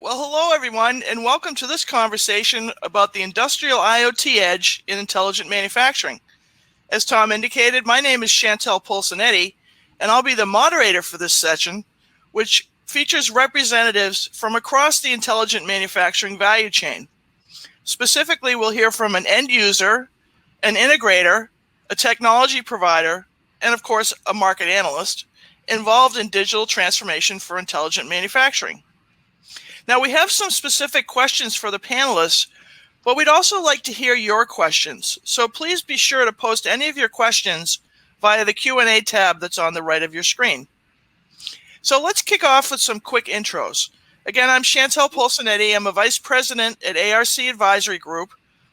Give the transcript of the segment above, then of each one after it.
Well, hello, everyone, and welcome to this conversation about the industrial IoT edge in intelligent manufacturing. As Tom indicated, my name is Chantal Polsonetti, and I'll be the moderator for this session, which features representatives from across the intelligent manufacturing value chain. Specifically, we'll hear from an end user, an integrator, a technology provider, and of course, a market analyst involved in digital transformation for intelligent manufacturing. Now, we have some specific questions for the panelists, but we'd also like to hear your questions. So please be sure to post any of your questions via the Q&A tab that's on the right of your screen. So let's kick off with some quick intros. Again, I'm Chantal Polsonetti. I'm a vice president at ARC Advisory Group,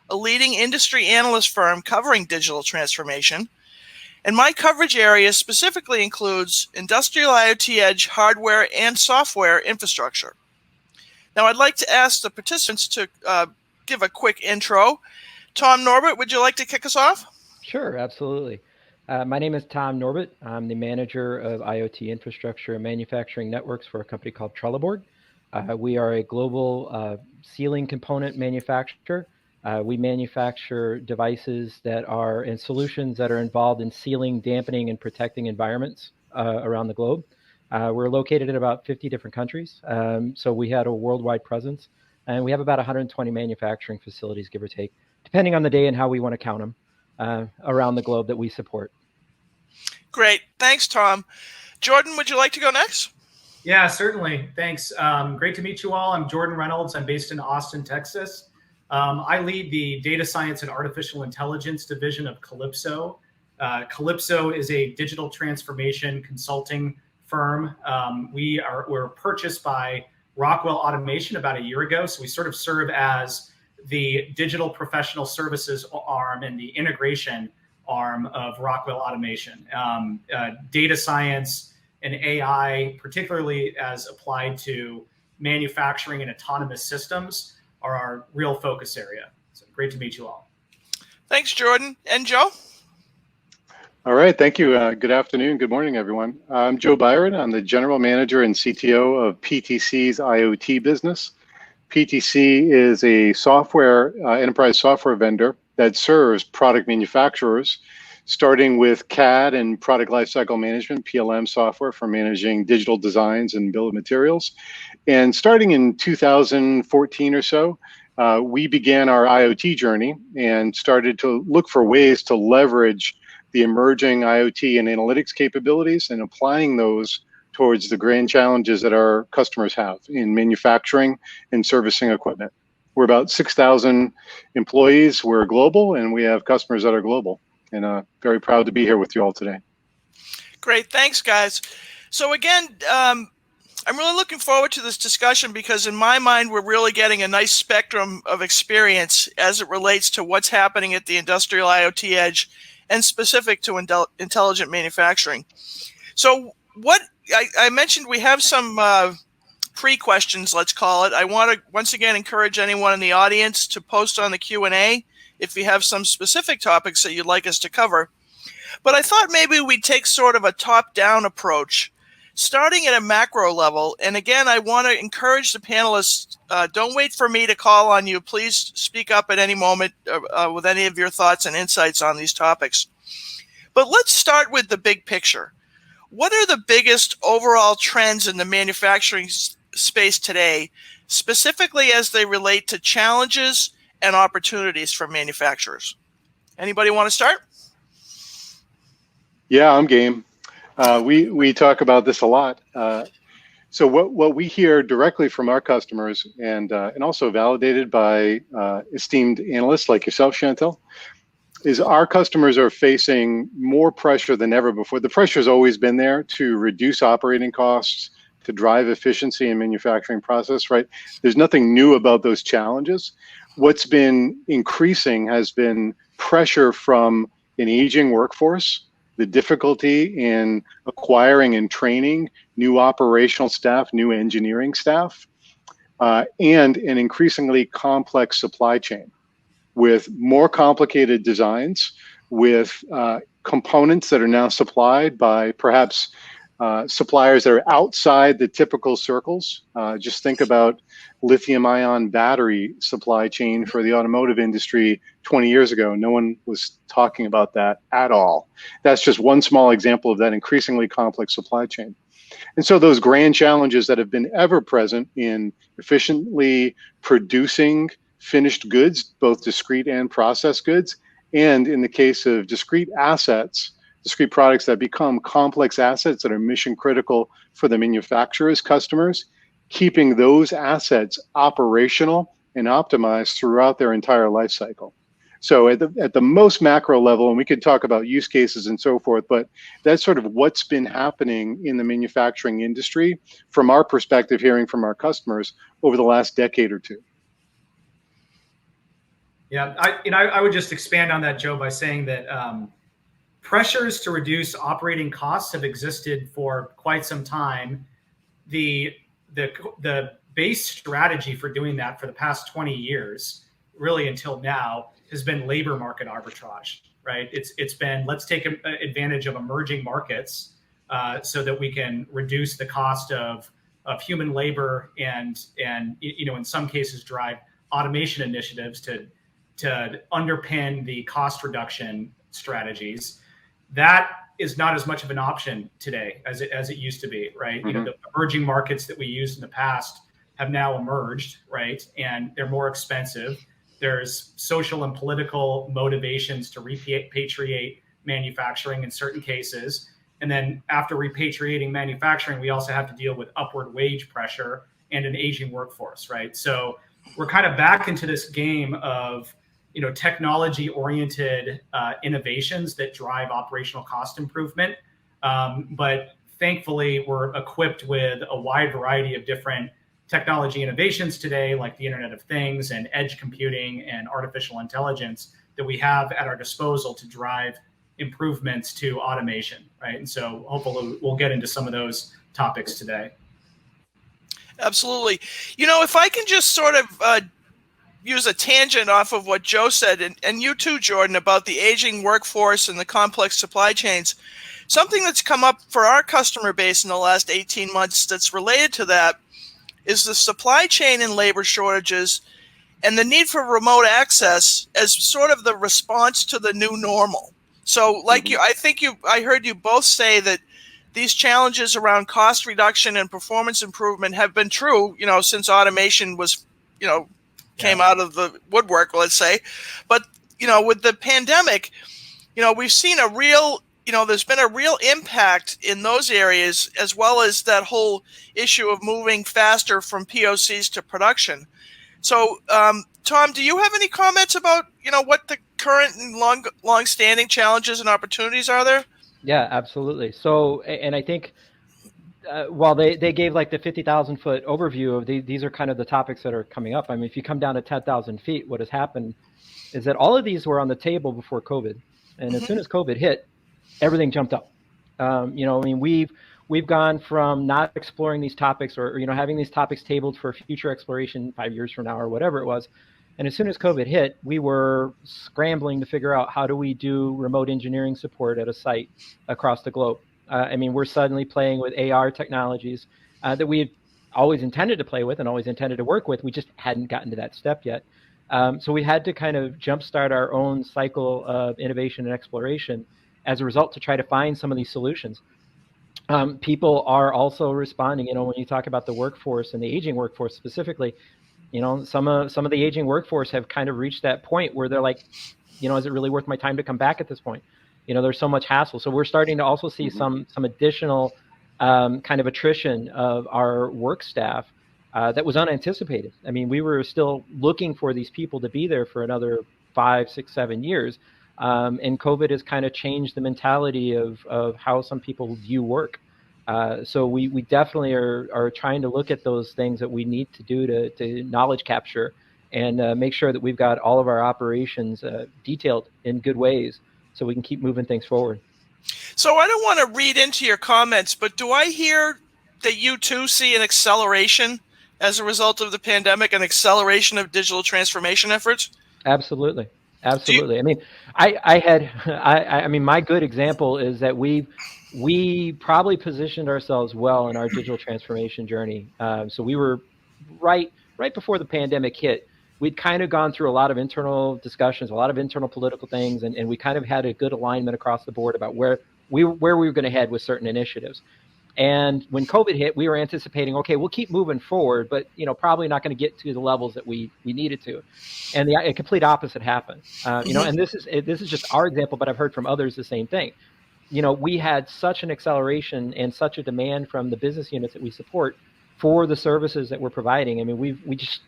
a leading industry analyst firm covering digital transformation. And my coverage area specifically includes industrial IoT edge hardware and software infrastructure. Now, I'd like to ask the participants to give a quick intro. Tom Norbut, would you like to kick us off? Sure, absolutely. My name is Tom Norbut. I'm the manager of IoT infrastructure and manufacturing networks for a company called Trelleborg. We are a global sealing component manufacturer. We manufacture devices that are and solutions that are involved in sealing, dampening, and protecting environments around the globe. We're located in about 50 different countries, so we had a worldwide presence, and we have about 120 manufacturing facilities, give or take, depending on the day and how we want to count them, around the globe that we support. Great. Thanks, Tom. Jordan, would you like to go next? Yeah, certainly. Thanks. Great to meet you all. I'm Jordan Reynolds. I'm based in Austin, Texas. I lead the data science and artificial intelligence division of Kalypso. Kalypso is a digital transformation consulting firm. We're purchased by Rockwell Automation about a year ago. So we sort of serve as the digital professional services arm and the integration arm of Rockwell Automation. Data science and AI, particularly as applied to manufacturing and autonomous systems, are our real focus area. So great to meet you all. Thanks, Jordan. And Joe? All right, thank you. Good afternoon, good morning, everyone. I'm Joe Biron. I'm the general manager and CTO of PTC's IoT business. PTC is a software, enterprise software vendor that serves product manufacturers, starting with CAD and product lifecycle management, PLM software for managing digital designs and bill of materials. And starting in 2014 or so, we began our IoT journey and started to look for ways to leverage the emerging IoT and analytics capabilities and applying those towards the grand challenges that our customers have in manufacturing and servicing equipment. We're about 6,000 employees. We're global, and we have customers that are global. And very proud to be here with you all today. Great. Thanks, guys. So again, I'm really looking forward to this discussion because in my mind, we're really getting a nice spectrum of experience as it relates to what's happening at the industrial IoT edge and specific to intelligent manufacturing. So what I mentioned, we have some pre-questions, let's call it. I want to once again encourage anyone in the audience to post on the Q&A if you have some specific topics that you'd like us to cover. But I thought maybe we'd take sort of a top-down approach, starting at a macro level. And again, I want to encourage the panelists, don't wait for me to call on you. Please speak up at any moment with any of your thoughts and insights on these topics. But let's start with the big picture. What are the biggest overall trends in the manufacturing space today, specifically as they relate to challenges and opportunities for manufacturers? Anybody want to start? Yeah, I'm game. We talk about this a lot. So what we hear directly from our customers and also validated by esteemed analysts like yourself, Chantal, is our customers are facing more pressure than ever before. The pressure has always been there to reduce operating costs, to drive efficiency in manufacturing process, right? There's nothing new about those challenges. What's been increasing has been pressure from an aging workforce, the difficulty in acquiring and training new operational staff, new engineering staff, and an increasingly complex supply chain with more complicated designs, with components that are now supplied by perhaps suppliers that are outside the typical circles. Just think about lithium-ion battery supply chain for the automotive industry 20 years ago. No one was talking about that at all. That's just one small example of that increasingly complex supply chain. And so those grand challenges that have been ever present in efficiently producing finished goods, both discrete and processed goods, and in the case of discrete assets, discrete products that become complex assets that are mission critical for the manufacturer's customers, keeping those assets operational and optimized throughout their entire life cycle. So at the most macro level, and we could talk about use cases and so forth, but that's sort of what's been happening in the manufacturing industry from our perspective, hearing from our customers over the last decade or two. Yeah, I would just expand on that, Joe, by saying that pressures to reduce operating costs have existed for quite some time. The base strategy for doing that for the past 20 years, really until now, has been labor market arbitrage, right? It's been, let's take advantage of emerging markets so that we can reduce the cost of human labor and in some cases drive automation initiatives to underpin the cost reduction strategies. That is not as much of an option today as it used to be, right? Mm-hmm. The emerging markets that we used in the past have now emerged, right? And they're more expensive. There's social and political motivations to repatriate manufacturing in certain cases. And then after repatriating manufacturing, we also have to deal with upward wage pressure and an aging workforce, right? So we're kind of back into this game of technology-oriented innovations that drive operational cost improvement. But thankfully, we're equipped with a wide variety of different technology innovations today, like the Internet of Things and edge computing and artificial intelligence that we have at our disposal to drive improvements to automation, right? And so hopefully we'll get into some of those topics today. Absolutely. If I can just sort of use a tangent off of what Joe said, and you too, Jordan, about the aging workforce and the complex supply chains, something that's come up for our customer base in the last 18 months that's related to that is the supply chain and labor shortages and the need for remote access as sort of the response to the new normal. So like I heard you both say that these challenges around cost reduction and performance improvement have been true, since automation was, came out of the woodwork, let's say. But, with the pandemic, we've seen a real, there's been a real impact in those areas, as well as that whole issue of moving faster from POCs to production. So, Tom, do you have any comments about, what the current and long-standing challenges and opportunities are there? Yeah, absolutely. So, and I think while they gave like the 50,000 foot overview of these are kind of the topics that are coming up. I mean, if you come down to 10,000 feet, what has happened is that all of these were on the table before COVID. And as soon as COVID hit, everything jumped up. We've gone from not exploring these topics or having these topics tabled for future exploration 5 years from now or whatever it was. And as soon as COVID hit, we were scrambling to figure out how do we do remote engineering support at a site across the globe. We're suddenly playing with AR technologies that we had always intended to play with and always intended to work with. We just hadn't gotten to that step yet. So we had to kind of jumpstart our own cycle of innovation and exploration as a result to try to find some of these solutions. People are also responding. When you talk about the workforce and the aging workforce specifically, some of the aging workforce have kind of reached that point where they're like, is it really worth my time to come back at this point? There's so much hassle. So we're starting to also see some additional kind of attrition of our work staff that was unanticipated. I mean, we were still looking for these people to be there for another 5, 6, 7 years. And COVID has kind of changed the mentality of how some people view work. So we definitely are trying to look at those things that we need to do to knowledge capture and make sure that we've got all of our operations detailed in good ways so we can keep moving things forward. So I don't want to read into your comments, but do I hear that you too see an acceleration as a result of the pandemic, an acceleration of digital transformation efforts? Absolutely. I mean, my good example is that we probably positioned ourselves well in our digital transformation journey. So we were right right before the pandemic hit, we'd kind of gone through a lot of internal discussions, a lot of internal political things, and we kind of had a good alignment across the board about where we were going to head with certain initiatives. And when COVID hit, we were anticipating, okay, we'll keep moving forward, but probably not going to get to the levels that we needed to. And the complete opposite happened. And this is just our example, but I've heard from others the same thing. We had such an acceleration and such a demand from the business units that we support for the services that we're providing. I mean, we just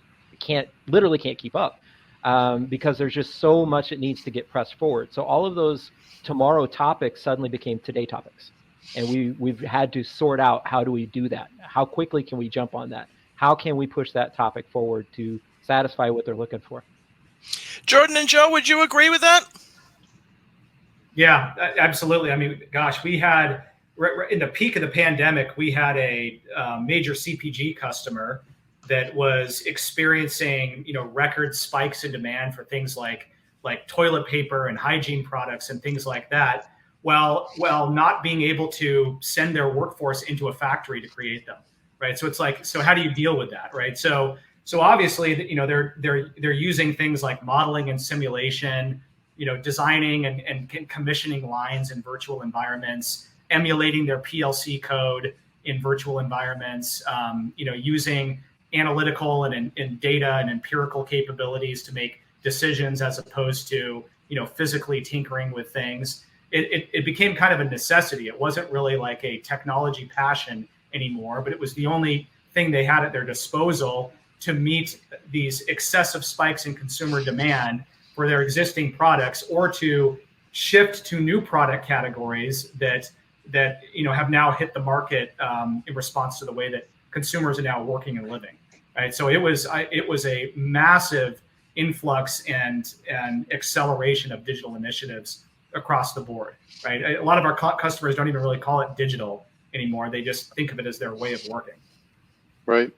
literally can't keep up because there's just so much that needs to get pressed forward. So all of those tomorrow topics suddenly became today topics. And we've had to sort out, how do we do that? How quickly can we jump on that? How can we push that topic forward to satisfy what they're looking for? Jordan and Joe, would you agree with that? Yeah, absolutely. I mean, gosh, we had, in the peak of the pandemic, we had a major CPG customer that was experiencing, record spikes in demand for things like toilet paper and hygiene products and things like that, while not being able to send their workforce into a factory to create them, right? So it's like, so how do you deal with that, right? So obviously, they're using things like modeling and simulation, designing and commissioning lines in virtual environments, emulating their PLC code in virtual environments, using analytical and data and empirical capabilities to make decisions as opposed to, physically tinkering with things. It became kind of a necessity. It wasn't really like a technology passion anymore, but it was the only thing they had at their disposal to meet these excessive spikes in consumer demand for their existing products, or to shift to new product categories that have now hit the market in response to the way that consumers are now working and living. Right. So it was a massive influx and acceleration of digital initiatives across the board. Right. A lot of our customers don't even really call it digital anymore. They just think of it as their way of working. Right.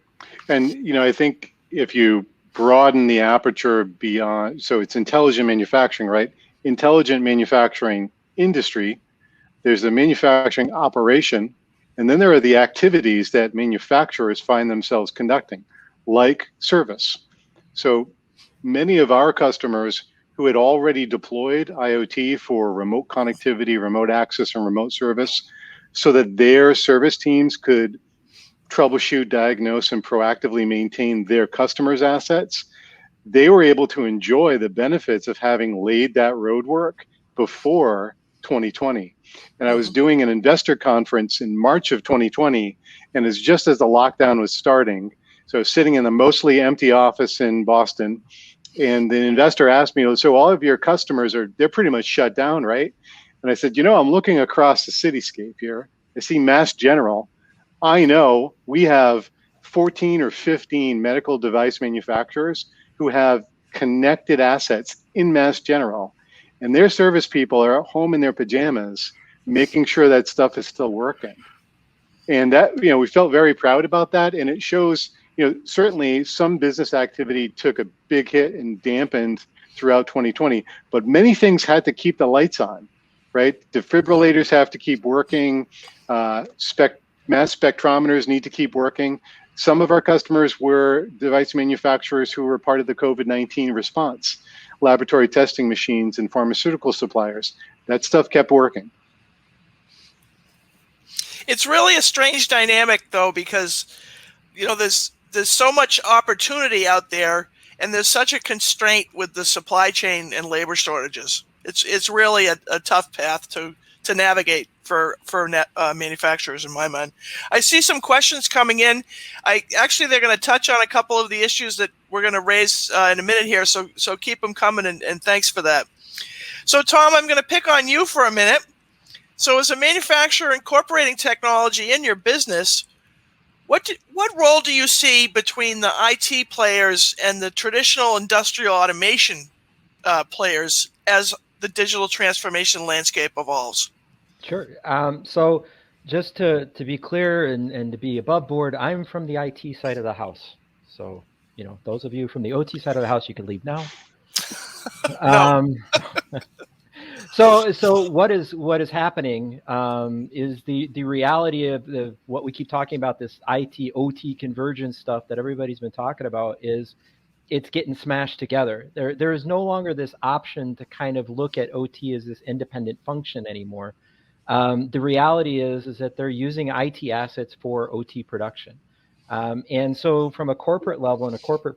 And, I think if you broaden the aperture beyond, so it's intelligent manufacturing, right? Intelligent manufacturing industry, there's the manufacturing operation, and then there are the activities that manufacturers find themselves conducting, like service. So many of our customers who had already deployed IoT for remote connectivity, remote access, and remote service, so that their service teams could troubleshoot, diagnose, and proactively maintain their customers' assets, they were able to enjoy the benefits of having laid that roadwork before 2020. And I was doing an investor conference in March of 2020, and it's just as the lockdown was starting. So I was sitting in the mostly empty office in Boston, and the investor asked me, so all of your customers they're pretty much shut down, right? And I said, I'm looking across the cityscape here. I see Mass General. I know we have 14 or 15 medical device manufacturers who have connected assets in Mass General, and their service people are at home in their pajamas, making sure that stuff is still working. And that, we felt very proud about that. And it shows, certainly some business activity took a big hit and dampened throughout 2020, but many things had to keep the lights on, right? Defibrillators have to keep working. Mass spectrometers need to keep working. Some of our customers were device manufacturers who were part of the COVID-19 response, laboratory testing machines and pharmaceutical suppliers. That stuff kept working. It's really a strange dynamic, though, because there's so much opportunity out there, and there's such a constraint with the supply chain and labor shortages. It's really a tough path to navigate for manufacturers, in my mind. I see some questions coming in. They're going to touch on a couple of the issues that we're going to raise in a minute here, so keep them coming, and thanks for that. So, Tom, I'm going to pick on you for a minute. So, as a manufacturer incorporating technology in your business, what role do you see between the IT players and the traditional industrial automation players as the digital transformation landscape evolves? Sure. So just to be clear and to be above board, I'm from the IT side of the house. So, those of you from the OT side of the house, you can leave now. No. So what is happening is the reality of what we keep talking about, this IT OT convergence stuff that everybody's been talking about, is it's getting smashed together. There is no longer this option to kind of look at OT as this independent function anymore. The reality is that they're using IT assets for OT production. And so from a corporate level and a corporate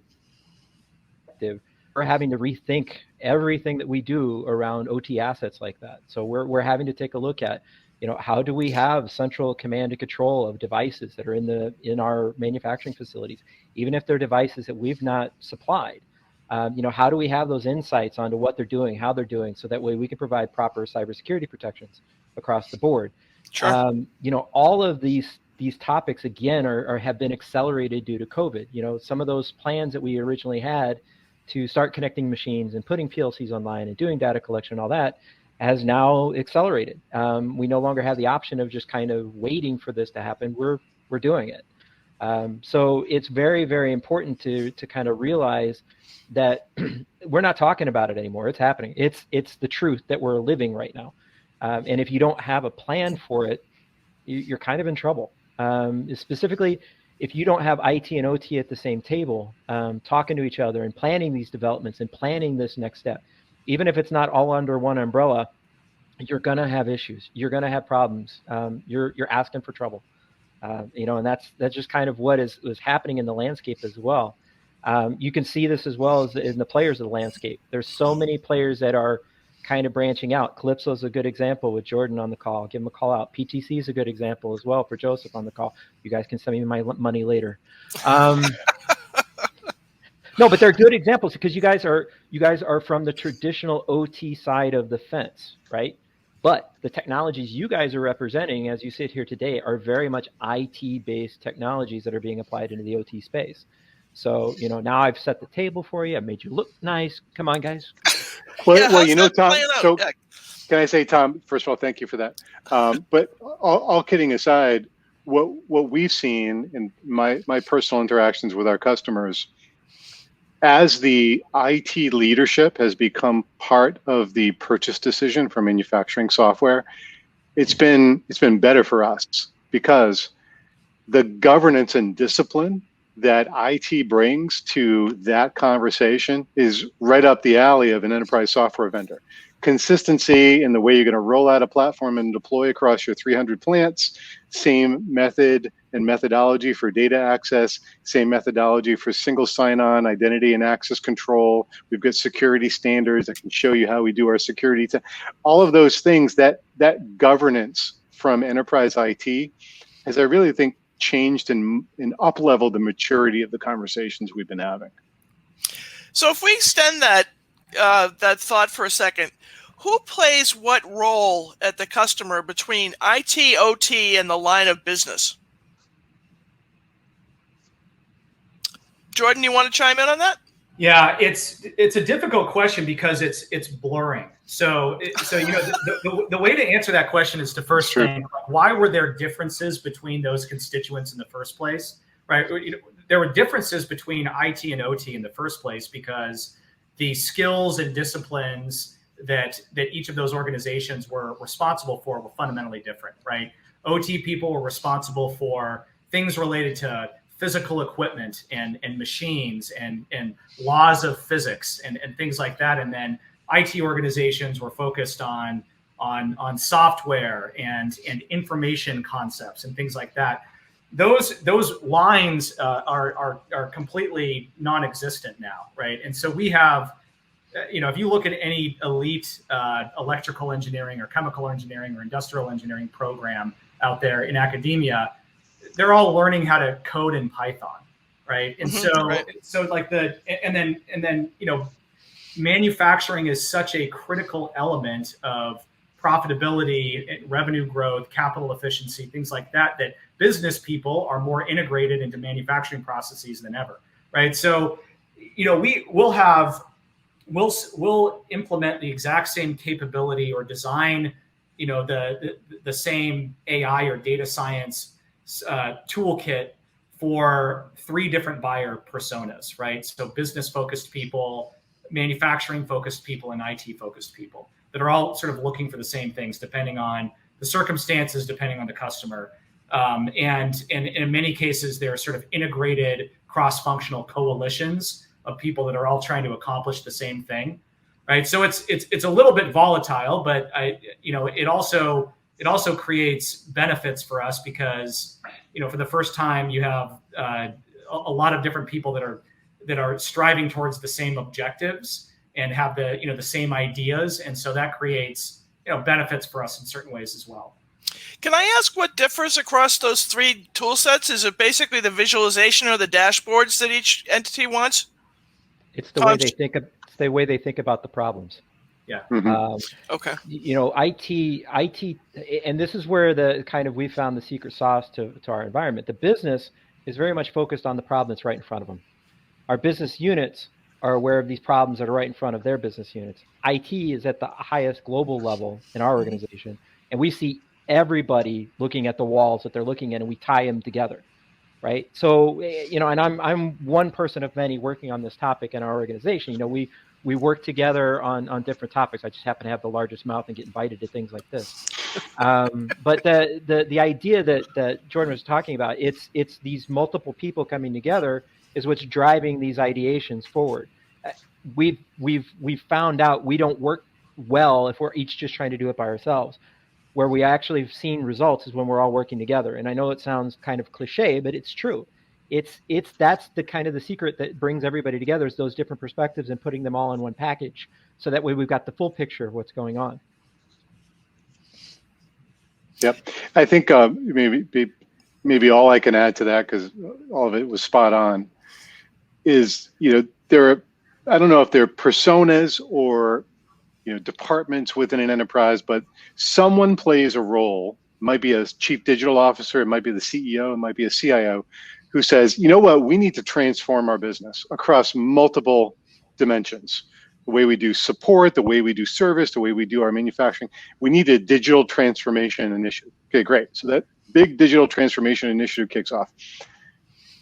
perspective, we're having to rethink everything that we do around OT assets like that. So we're having to take a look at, how do we have central command and control of devices that are in our manufacturing facilities, even if they're devices that we've not supplied. How do we have those insights onto what they're doing, how they're doing, so that way we can provide proper cybersecurity protections across the board. Sure. All of these topics, again, have been accelerated due to COVID. Some of those plans that we originally had to start connecting machines and putting PLCs online and doing data collection and all that has now accelerated. We no longer have the option of just kind of waiting for this to happen. We're doing it. So it's very, very important to kind of realize that we're not talking about it anymore. It's happening. It's the truth that we're living right now. And if you don't have a plan for it, you're kind of in trouble. Specifically, if you don't have IT and OT at the same table, talking to each other and planning these developments and planning this next step, even if it's not all under one umbrella, you're going to have issues. You're going to have problems. You're asking for trouble. And that's just kind of what is happening in the landscape as well. You can see this as well as in the players of the landscape. There's so many players that are kind of branching out. Kalypso is a good example with Jordan on the call. Give him a call out. PTC is a good example as well for Joseph on the call. You guys can send me my money later. No, but they're good examples because you guys are from the traditional OT side of the fence, right? But the technologies you guys are representing, as you sit here today, are very much IT-based technologies that are being applied into the OT space. So, now I've set the table for you. I've made you look nice. Come on, guys. Well, Tom, so can I say, Tom, first of all, thank you for that. But all kidding aside, what we've seen in my personal interactions with our customers, as the IT leadership has become part of the purchase decision for manufacturing software, it's been better for us because the governance and discipline that IT brings to that conversation is right up the alley of an enterprise software vendor. Consistency in the way you're going to roll out a platform and deploy across your 300 plants, same method and methodology for data access, same methodology for single sign-on identity and access control. We've got security standards that can show you how we do our security. All of those things, that governance from enterprise IT has, I really think, changed and up-leveled the maturity of the conversations we've been having. So if we extend that thought for a second, who plays what role at the customer between IT, OT, and the line of business? Jordan, you want to chime in on that? Yeah, it's a difficult question because it's blurring. So the way to answer that question is to first think, why were there differences between those constituents in the first place, right? There were differences between IT and OT in the first place because the skills and disciplines that each of those organizations were responsible for were fundamentally different, right? OT people were responsible for things related to physical equipment and machines and laws of physics and things like that. And then IT organizations were focused on software and information concepts and things like that. Those lines are completely non-existent now, right? And so we have, if you look at any elite electrical engineering or chemical engineering or industrial engineering program out there in academia, they're all learning how to code in Python, right? And so like and then manufacturing is such a critical element of profitability, revenue growth, capital efficiency, things like that, that business people are more integrated into manufacturing processes than ever, right? So, we'll implement the exact same capability or design, the same AI or data science toolkit for 3 different buyer personas, right? So business-focused people, manufacturing-focused people, and IT-focused people. that are all sort of looking for the same things, depending on the circumstances, depending on the customer. And in many cases, they're sort of integrated cross-functional coalitions of people that are all trying to accomplish the same thing, right? So it's a little bit volatile, but it also creates benefits for us because, for the first time, you have a lot of different people that are striving towards the same objectives and have the same ideas, and so that creates benefits for us in certain ways as well. Can I ask what differs across those three tool sets? Is it basically the visualization or the dashboards that each entity wants? It's the way they think. It's the way they think about the problems. Yeah. Okay. IT, and this is where we found the secret sauce to our environment. The business is very much focused on the problem that's right in front of them. Our business units are aware of these problems that are right in front of their business units. IT is at the highest global level in our organization, and we see everybody looking at the walls that they're looking at, and we tie them together, right? So, and I'm one person of many working on this topic in our organization. We work together on different topics. I just happen to have the largest mouth and get invited to things like this. But the idea that Jordan was talking about, it's these multiple people coming together is what's driving these ideations forward. We've found out we don't work well if we're each just trying to do it by ourselves. Where we actually have seen results is when we're all working together. And I know it sounds kind of cliche, but it's true. That's the kind of the secret that brings everybody together, is those different perspectives and putting them all in one package. So that way we've got the full picture of what's going on. Yep. I think maybe all I can add to that, because all of it was spot on, is, there are, I don't know if they're personas or departments within an enterprise, but someone plays a role. It might be a chief digital officer, it might be the CEO, it might be a CIO, who says, we need to transform our business across multiple dimensions. The way we do support, the way we do service, the way we do our manufacturing. We need a digital transformation initiative. Okay, great. So that big digital transformation initiative kicks off.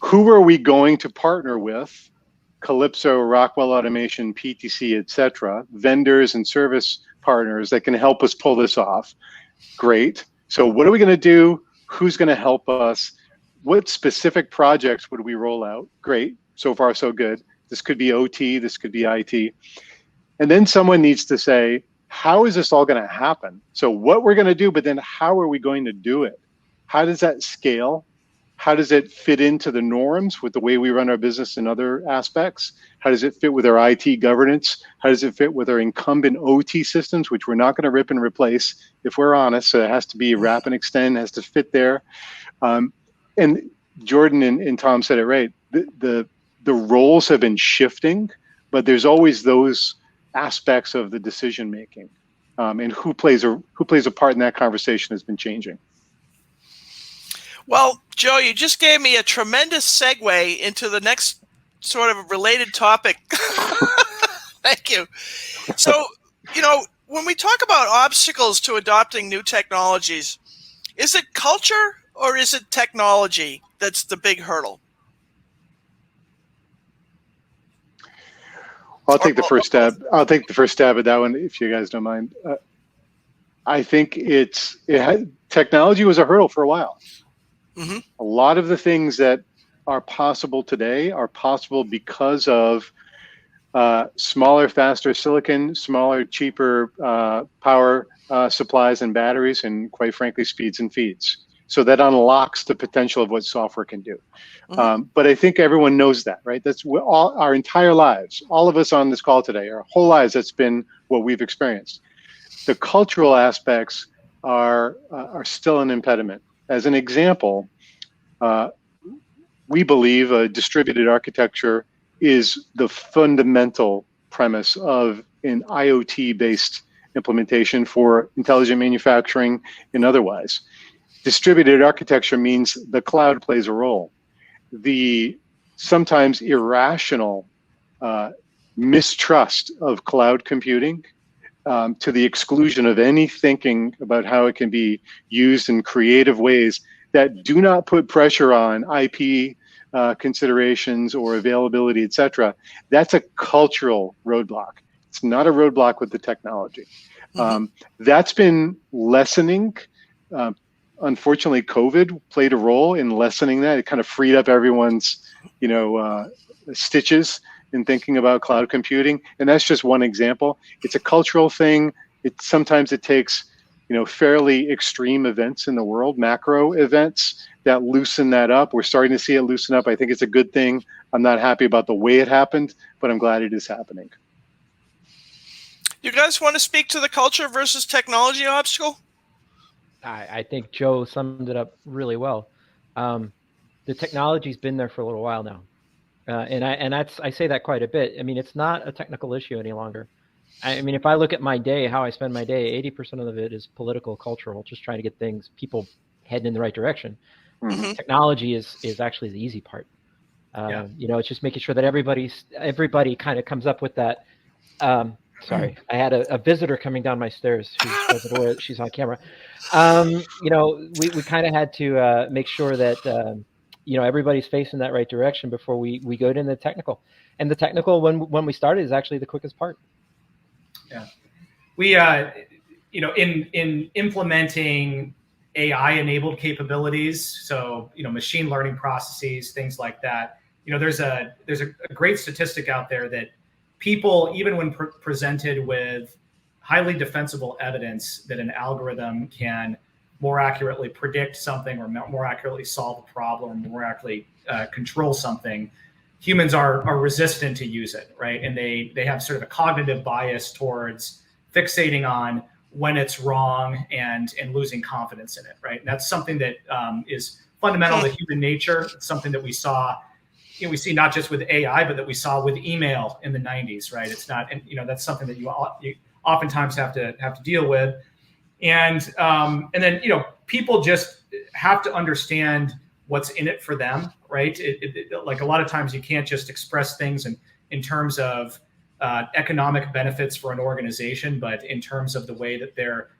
Who are we going to partner with? Kalypso, Rockwell Automation, PTC, etc., vendors and service partners that can help us pull this off. Great. So what are we going to do? Who's going to help us? What specific projects would we roll out? Great. So far, so good. This could be OT. This could be IT. And then someone needs to say, how is this all going to happen? So what we're going to do, but then how are we going to do it? How does that scale? How does it fit into the norms with the way we run our business in other aspects? How does it fit with our IT governance? How does it fit with our incumbent OT systems, which we're not going to rip and replace if we're honest? So it has to be wrap and extend, has to fit there. And Jordan and Tom said it right. The roles have been shifting, but there's always those aspects of the decision making, and who plays a part in that conversation has been changing. Well, Joe, you just gave me a tremendous segue into the next sort of related topic. Thank you. So, when we talk about obstacles to adopting new technologies, is it culture or is it technology that's the big hurdle? I'll take the first stab. I'll take the first stab at that one, if you guys don't mind. I think technology was a hurdle for a while. Mm-hmm. A lot of the things that are possible today are possible because of smaller, faster silicon, smaller, cheaper power supplies and batteries, and quite frankly, speeds and feeds. So that unlocks the potential of what software can do. Mm-hmm. But I think everyone knows that, right? That's what our entire lives, all of us on this call today, our whole lives, that's been what we've experienced. The cultural aspects are still an impediment. As an example, we believe a distributed architecture is the fundamental premise of an IoT-based implementation for intelligent manufacturing and otherwise. Distributed architecture means the cloud plays a role. The sometimes irrational mistrust of cloud computing, to the exclusion of any thinking about how it can be used in creative ways that do not put pressure on IP considerations or availability, etc. That's a cultural roadblock. It's not a roadblock with the technology. That's been lessening. Unfortunately, COVID played a role in lessening that. It kind of freed up everyone's, stitches in thinking about cloud computing. And that's just one example. It's a cultural thing. Sometimes it takes, fairly extreme events in the world, macro events that loosen that up. We're starting to see it loosen up. I think it's a good thing. I'm not happy about the way it happened, but I'm glad it is happening. You guys want to speak to the culture versus technology obstacle? I think Joe summed it up really well. The technology's been there for a little while now. I say that quite a bit. I mean, it's not a technical issue any longer. I mean, if I look at my day, how I spend my day, 80% of it is political, cultural, just trying to get people heading in the right direction. Mm-hmm. Technology is actually the easy part. It's just making sure that everybody kind of comes up with that. Sorry, I had a visitor coming down my stairs. She's on camera. We kind of had to make sure that everybody's facing that right direction before we go into the technical. And the technical, when we started, is actually the quickest part. Yeah, we in implementing AI-enabled capabilities, so machine learning processes, things like that. There's a great statistic out there that people, even when presented with highly defensible evidence that an algorithm can more accurately predict something or more accurately solve a problem, or more accurately control something, humans are resistant to use it, right? And they have sort of a cognitive bias towards fixating on when it's wrong and losing confidence in it, right? And that's something that is fundamental to human nature. It's something that we saw. We see not just with AI, but that we saw with email in the 90s, right? It's not, and that's something that you oftentimes have to deal with, and then people just have to understand what's in it for them, right? Like a lot of times you can't just express things in terms of economic benefits for an organization, but in terms of the way that their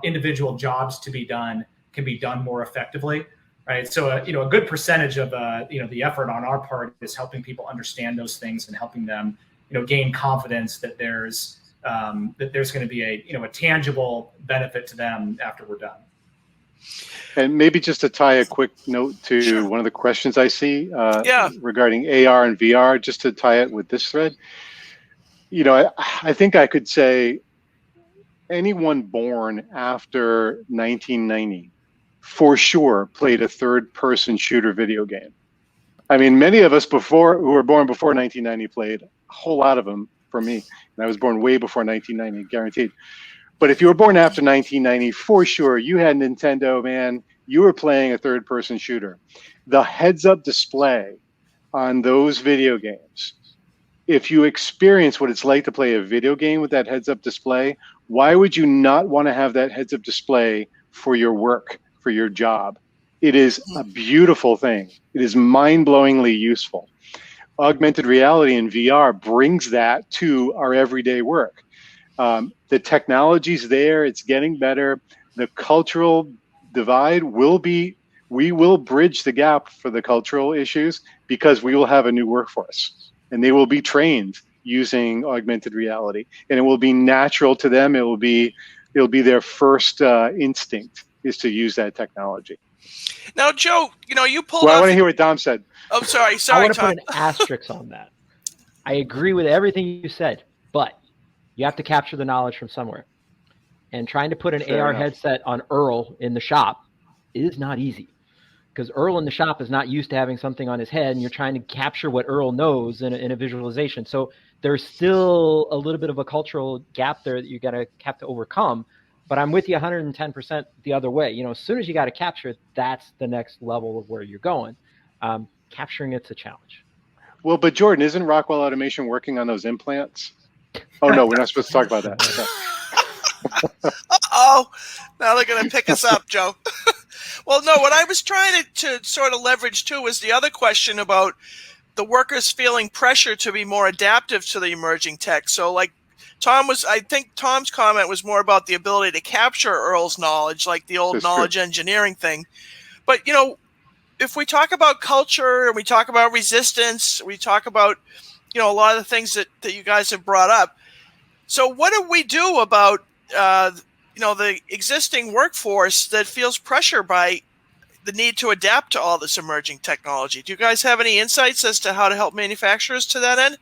individual jobs to be done can be done more effectively. Right. So, a good percentage of, the effort on our part is helping people understand those things and helping them, gain confidence that there's going to be a tangible benefit to them after we're done. And maybe just to tie a quick note to one of the questions I see regarding AR and VR, just to tie it with this thread. I think I could say anyone born after 1990 for sure played a third-person shooter video game. I mean, many of us who were born before 1990 played, a whole lot of them for me. And I was born way before 1990, guaranteed. But if you were born after 1990, for sure, you had Nintendo, man. You were playing a third-person shooter. The heads-up display on those video games, if you experience what it's like to play a video game with that heads-up display, why would you not want to have that heads-up display for your work, for your job? It is a beautiful thing. It is mind-blowingly useful. Augmented reality and VR brings that to our everyday work. The technology's there, it's getting better. The cultural divide we will bridge the gap for the cultural issues because we will have a new workforce and they will be trained using augmented reality, and it will be natural to them. It'll be their first instinct is to use that technology. Now, Joe, you pulled. Well, I want to hear what Dom said. Oh, sorry, I want to Tom. put an asterisk on that. I agree with everything you said, but you have to capture the knowledge from somewhere. And trying to put an AR headset on Earl in the shop is not easy, because Earl in the shop is not used to having something on his head, and you're trying to capture what Earl knows in a visualization. So there's still a little bit of a cultural gap there that you have to overcome. But I'm with you 110% the other way. As soon as you got to capture it, that's the next level of where you're going. Capturing it's a challenge. Well, but Jordan, isn't Rockwell Automation working on those implants? Oh, no, we're not supposed to talk about that. Okay. Uh-oh. Now they're going to pick us up, Joe. Well, no, what I was trying to sort of leverage, too, was the other question about the workers feeling pressure to be more adaptive to the emerging tech. So, like, I think Tom's comment was more about the ability to capture Earl's knowledge, like the old That's knowledge true. engineering thing. But, if we talk about culture and we talk about resistance, we talk about, a lot of the things that you guys have brought up. So what do we do about the existing workforce that feels pressure by the need to adapt to all this emerging technology. Do you guys have any insights as to how to help manufacturers to that end?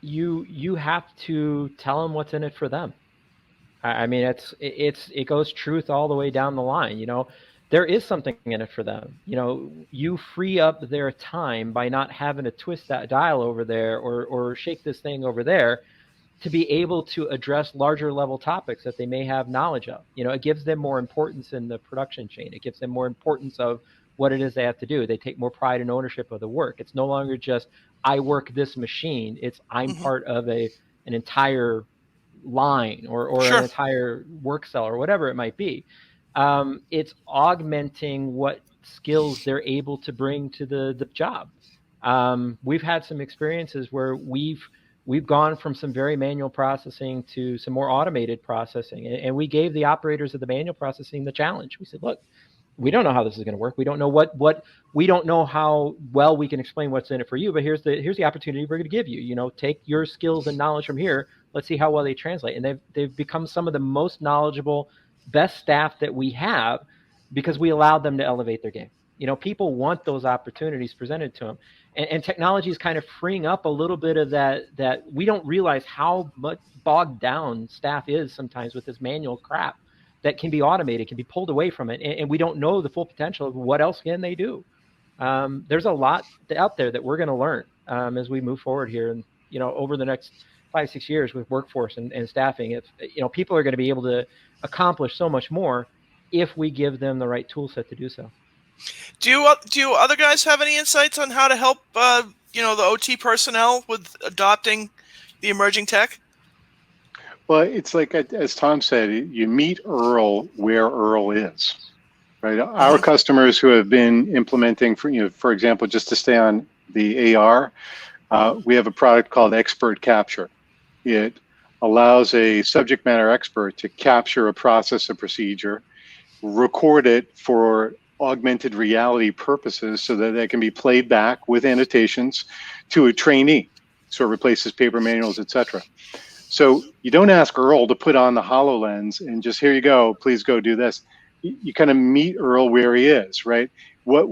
You have to tell them what's in it for them. I mean, it goes truth all the way down the line. There is something in it for them. You free up their time by not having to twist that dial over there or shake this thing over there to be able to address larger level topics that they may have knowledge of. It gives them more importance in the production chain. It gives them more importance of what it is they have to do. They take more pride and ownership of the work. It's no longer just, I work this machine. It's I'm part of an entire line or Sure. an entire work cell or whatever it might be. It's augmenting what skills they're able to bring to the job. We've had some experiences where we've gone from some very manual processing to some more automated processing, and we gave the operators of the manual processing the challenge. We said, look, we don't know how this is going to work. We don't know we don't know how well we can explain what's in it for you, but here's the opportunity we're going to give you. Take your skills and knowledge from here. Let's see how well they translate. And they've become some of the most knowledgeable, best staff that we have because we allowed them to elevate their game. People want those opportunities presented to them. And technology is kind of freeing up a little bit of that we don't realize how much bogged down staff is sometimes with this manual crap that can be automated, can be pulled away from it. And we don't know the full potential of what else can they do. There's a lot out there that we're going to learn as we move forward here. And, over the next 5-6 years with workforce and staffing, if people are going to be able to accomplish so much more if we give them the right tool set to do so. Do you other guys have any insights on how to help the OT personnel with adopting the emerging tech? Well, it's like, as Tom said, you meet Earl where Earl is, right? Our customers who have been implementing, for example, just to stay on the AR, we have a product called Expert Capture. It allows a subject matter expert to capture a process, a procedure, record it for augmented reality purposes so that it can be played back with annotations to a trainee. So it replaces paper manuals, etc. So you don't ask Earl to put on the HoloLens and just, here you go, please go do this. You kind of meet Earl where he is, right? What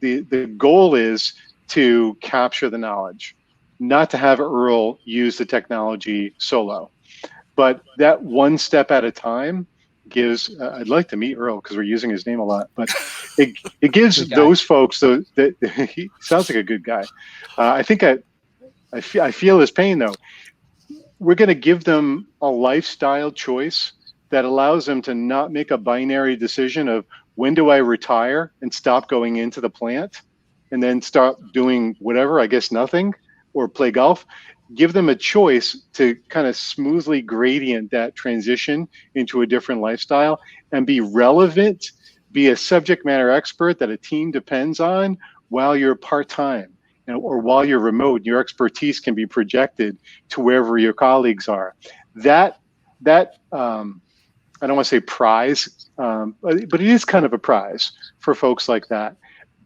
the goal is to capture the knowledge, not to have Earl use the technology solo. But that one step at a time gives, I'd like to meet Earl because we're using his name a lot, but it gives those folks, that he sounds like a good guy. I think I feel his pain though. We're going to give them a lifestyle choice that allows them to not make a binary decision of when do I retire and stop going into the plant and then start doing whatever, I guess nothing, or play golf. Give them a choice to kind of smoothly gradient that transition into a different lifestyle and be relevant, be a subject matter expert that a team depends on while you're part-time. Or while you're remote, your expertise can be projected to wherever your colleagues are. That I don't want to say prize, but it is kind of a prize for folks like that.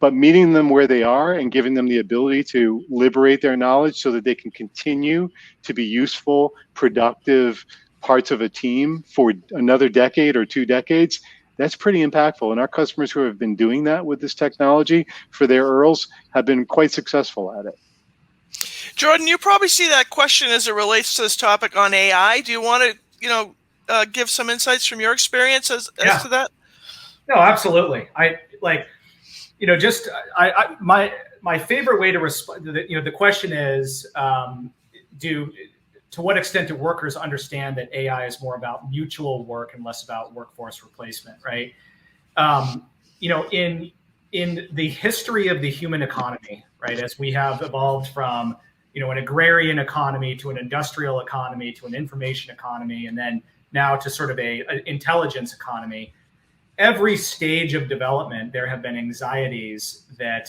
But meeting them where they are and giving them the ability to liberate their knowledge so that they can continue to be useful, productive parts of a team for another decade or 2 decades, that's pretty impactful. And our customers who have been doing that with this technology for their Earls have been quite successful at it. Jordan, you probably see that question as it relates to this topic on AI. Do you want to, give some insights from your experience as to that? No, absolutely. My favorite way to respond, the question is, to what extent do workers understand that AI is more about mutual work and less about workforce replacement, right? In the history of the human economy, right, as we have evolved from, an agrarian economy to an industrial economy to an information economy, and then now to sort of an intelligence economy, every stage of development, there have been anxieties that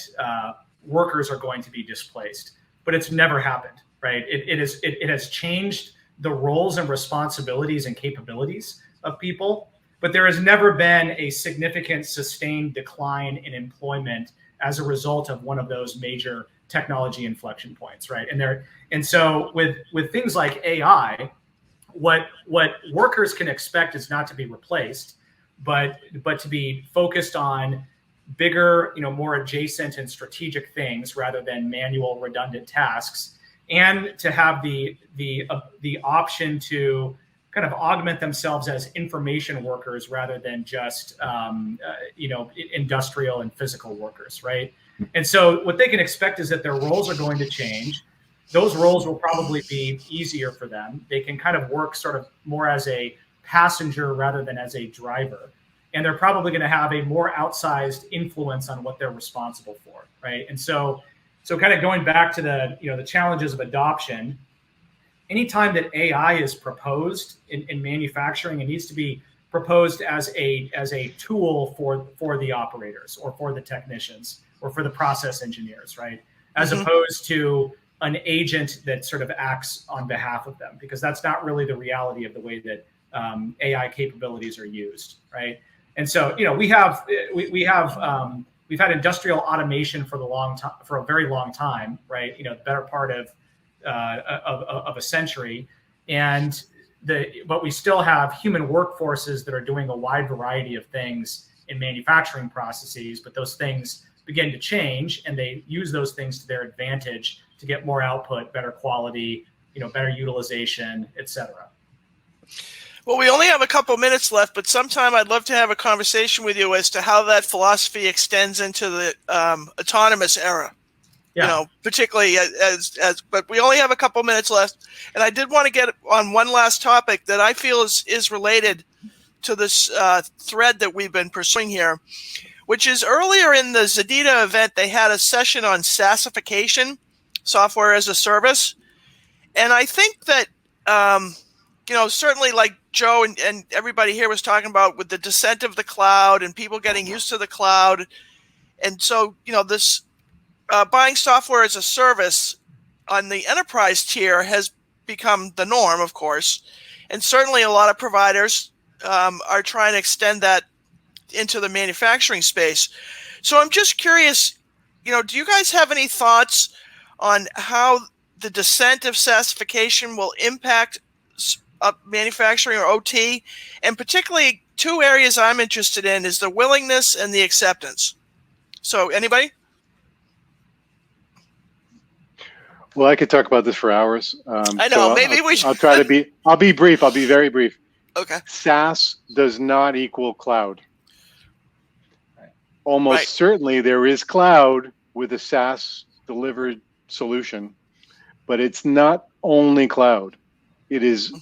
workers are going to be displaced, but it's never happened. Right. It has changed the roles and responsibilities and capabilities of people, but there has never been a significant sustained decline in employment as a result of one of those major technology inflection points. Right. And so with things like AI, what workers can expect is not to be replaced, but to be focused on bigger, more adjacent and strategic things rather than manual redundant tasks, and to have the option to kind of augment themselves as information workers rather than just industrial and physical workers, right? And so what they can expect is that their roles are going to change. Those roles will probably be easier for them. They can kind of work sort of more as a passenger rather than as a driver. And they're probably going to have a more outsized influence on what they're responsible for, right? And so kind of going back to the challenges of adoption, anytime that AI is proposed in manufacturing, it needs to be proposed as a tool for the operators or for the technicians or for the process engineers, right? As opposed to an agent that sort of acts on behalf of them, because that's not really the reality of the way that AI capabilities are used, right? And so, we've had industrial automation for a very long time, right? The better part of a century, but we still have human workforces that are doing a wide variety of things in manufacturing processes. But those things begin to change, and they use those things to their advantage to get more output, better quality, better utilization, et cetera. Well, we only have a couple minutes left, but sometime I'd love to have a conversation with you as to how that philosophy extends into the autonomous era. Yeah. Particularly but we only have a couple minutes left. And I did want to get on one last topic that I feel is related to this thread that we've been pursuing here, which is earlier in the ZEDEDA event, they had a session on SaaSification, software as a service. And I think that, certainly like Joe and everybody here was talking about with the descent of the cloud and people getting used to the cloud. And so, this buying software as a service on the enterprise tier has become the norm, of course. And certainly a lot of providers are trying to extend that into the manufacturing space. So I'm just curious, do you guys have any thoughts on how the descent of SaaSification will impact manufacturing or OT? And particularly two areas I'm interested in is the willingness and the acceptance. So anybody? Well, I could talk about this for hours. I know. Maybe we should. I'll be brief. I'll be very brief. Okay. SaaS does not equal cloud. Almost certainly there is cloud with a SaaS delivered solution, but it's not only cloud. It is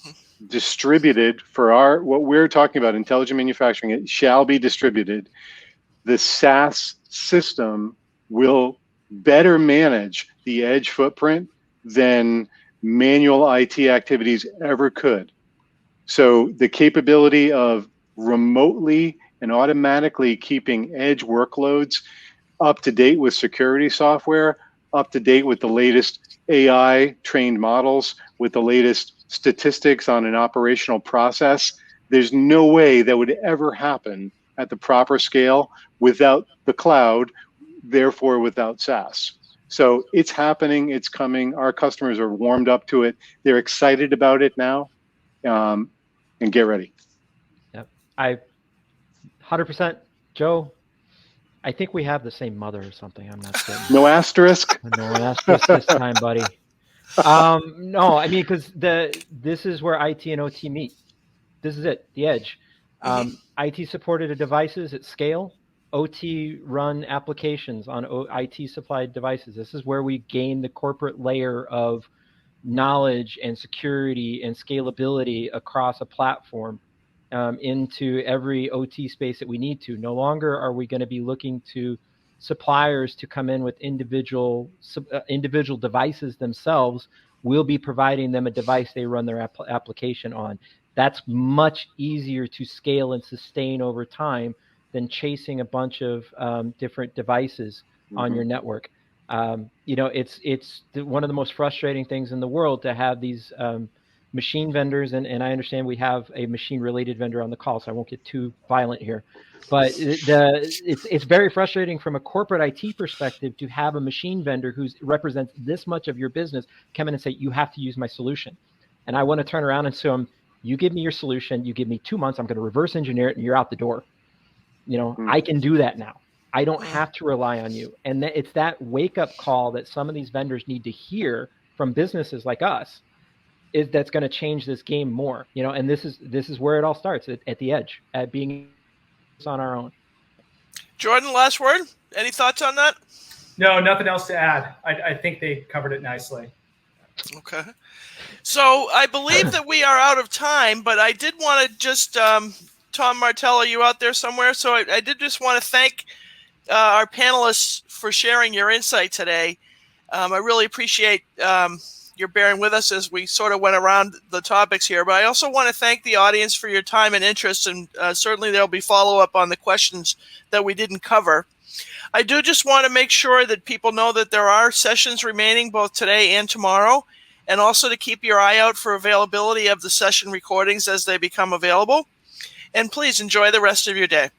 distributed for what we're talking about, intelligent manufacturing. It shall be distributed. The SaaS system will better manage the edge footprint than manual IT activities ever could. So the capability of remotely and automatically keeping edge workloads up to date with security software, up to date with the latest AI trained models, with the latest statistics on an operational process, there's no way that would ever happen at the proper scale without the cloud, therefore without SaaS. So it's happening, it's coming. Our customers are warmed up to it. They're excited about it now, and get ready. Yep, 100%. Joe, I think we have the same mother or something. I'm not kidding. No asterisk? No asterisk this time, buddy. No, I mean, because this is where IT and OT meet. This is it, the edge. IT supported devices at scale. OT run applications on IT supplied devices. This is where we gain the corporate layer of knowledge and security and scalability across a platform into every OT space that we need to. No longer are we going to be looking to suppliers to come in with individual devices themselves. We'll be providing them a device they run their application on. That's much easier to scale and sustain over time than chasing a bunch of different devices on your network. It's one of the most frustrating things in the world to have these machine vendors, and I understand we have a machine-related vendor on the call, so I won't get too violent here. But it's very frustrating from a corporate IT perspective to have a machine vendor who represents this much of your business come in and say, you have to use my solution. And I want to turn around and say, You give me your solution. You give me 2 months. I'm going to reverse engineer it, and you're out the door. I can do that now. I don't have to rely on you. And it's that wake-up call that some of these vendors need to hear from businesses like us that's going to change this game more. And this is where it all starts, at the edge, at being on our own. Jordan, last word? Any thoughts on that? No, nothing else to add. I think they covered it nicely. Okay. So I believe that we are out of time, but I did want to just, Tom Martell, are you out there somewhere? So I did just want to thank our panelists for sharing your insight today. I really appreciate your bearing with us as we sort of went around the topics here, but I also want to thank the audience for your time and interest, and certainly there'll be follow-up on the questions that we didn't cover. I do just want to make sure that people know that there are sessions remaining both today and tomorrow, and also to keep your eye out for availability of the session recordings as they become available. And please enjoy the rest of your day.